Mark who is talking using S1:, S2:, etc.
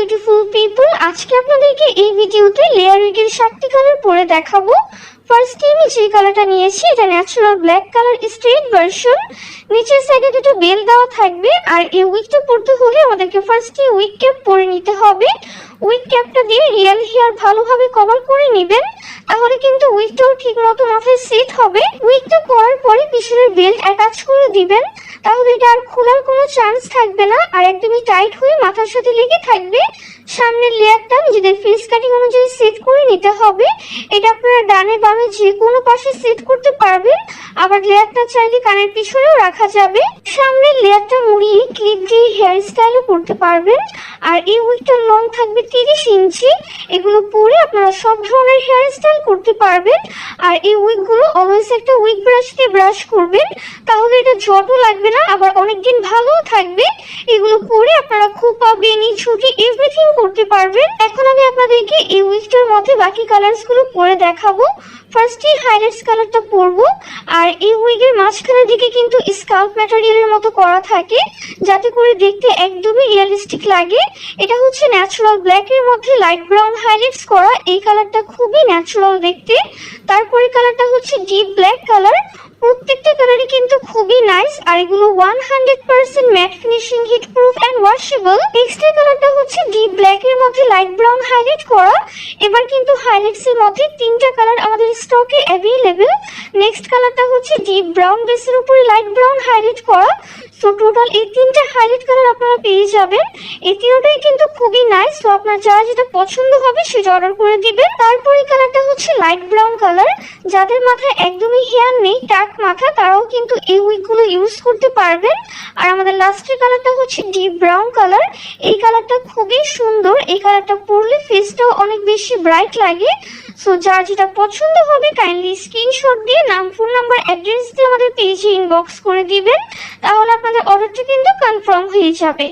S1: Beautiful people, আজকে আপনাদেরকে এই ভিডিওতে লেয়ার উইগের 7টি কালার পরে দেখাবো। ফার্স্টে আমি যে কালারটা নিয়েছি এটা natural black colour straight version. নিচের সাইডে দুটো বেল দেওয়া থাকবে। আর এই উইগটা পরতে হলে আমাদেরকে ফার্স্টে উইগ ক্যাপ পরে নিতে হবে। উইগ ক্যাপটা দিয়ে রিয়েল হেয়ার ভালোভাবে কভার করে নেবেন, তাহলে কিন্তু উইগটাও ঠিক মতো মাথায় সেট হবে। উইগটা পরার পরে পিছনের বেল্ট অ্যাটাচ করে দিবেন, তাহলে এটা আর খোলার কোনো চান্স থাকবে না আর একদমই টাইট হয়ে মাথার সাথে লেগে থাকবে। সামনের লেয়ারটা নিজেদের ফেস কাটিং অনুযায়ী সেট করে নিতে হবে। এটা আপনারা ডানে বামে যে কোনো পাশে সেট করতে পারবেন, আবার লেয়ারটা চাইলে কানের পিছনেও রাখা যাবে। সামনের লেয়ারটা মুড়িয়ে ক্লিপ দিয়ে হেয়ার স্টাইলও করতে পারবেন। আর এই উইগটার লং থাকবে 30 ইঞ্চি। এগুলো পরে আপনারা সব ধরনের হেয়ার স্টাইল করতে পারবেন। আর এই উইগগুলো অলওয়েজ একটা উইগ ব্রাশ দিয়ে ব্রাশ করবেন, তাহলে এটা জটও লাগবে না, আবার অনেকদিন ভালোও থাকবে। এগুলো পরে আপনারা খোপা, বেনি, ছুটি এভরিথিং করতে পারবেন। এখন আমি আপনাদেরকে এই উইগটার মধ্যে বাকি কালারস গুলো পরে দেখাবো। ফার্স্টে হাইলাইটস কালারটা পরবো। আর এই উইগের মাঝখানের দিকে কিন্তু স্কাল্প ম্যাটেরিয়ালের মতো করা থাকে, যাতে করে দেখতে একদমই রিয়েলিস্টিক লাগে। এটা হচ্ছে ন্যাচারাল ব্ল্যাকের মধ্যে লাইট ব্রাউন হাইলাইটস করা। এই কালারটা খুবই ন্যাচারাল দেখতে। তারপরে কালারটা হচ্ছে ডিপ ব্ল্যাক কালার। প্রত্যেকটা কালারই কিন্তু খুবই নাইস, আর এগুলো 100% matte finishing, heat proof and washable. Next কালারটা হচ্ছে ডিপ ব্ল্যাক এর মধ্যে লাইট ব্রাউন হাইলাইট করা। এবার কিন্তু হাইলাইটস এর মধ্যে 3টা কালার আমাদের স্টকে অ্যাভেলেবেল। নেক্সট কালারটা হচ্ছে ডিপ ব্রাউন বেসের উপরে লাইট ব্রাউন হাইলাইট করা। সো টোটাল এই 3টা হাইলাইট কালার আপনারা পেয়ে যাবেন। এই তিনটাই কিন্তু খুবই নাইস। তো আপনার যারা যেটা পছন্দ হবে সেটা অর্ডার করে দিবেন। তারপরে কালারটা হচ্ছে লাইট ব্রাউন কালার। যাদের মাথায় একদমই হেয়ার নেই, টাক মাথা, তারাও কিন্তু এই উইগগুলো ইউজ করতে পারবেন। আর আমাদের লাস্টের কালারটা হচ্ছে ডিপ ব্রাউন কালার। এই কালারটা খুবই সুন্দর। এই কালারটা পরলে ফেসটাও অনেক বেশি ব্রাইট লাগে। সো যার যেটা পছন্দ হবে কাইন্ডলি স্ক্রিনশট দিয়ে নাম, ফোন নাম্বার, অ্যাড্রেস দিয়ে আমাদের পেজে ইনবক্স করে দিবেন, তাহলে আপনাদের অর্ডারটা কিন্তু কনফার্ম হয়ে যাবে।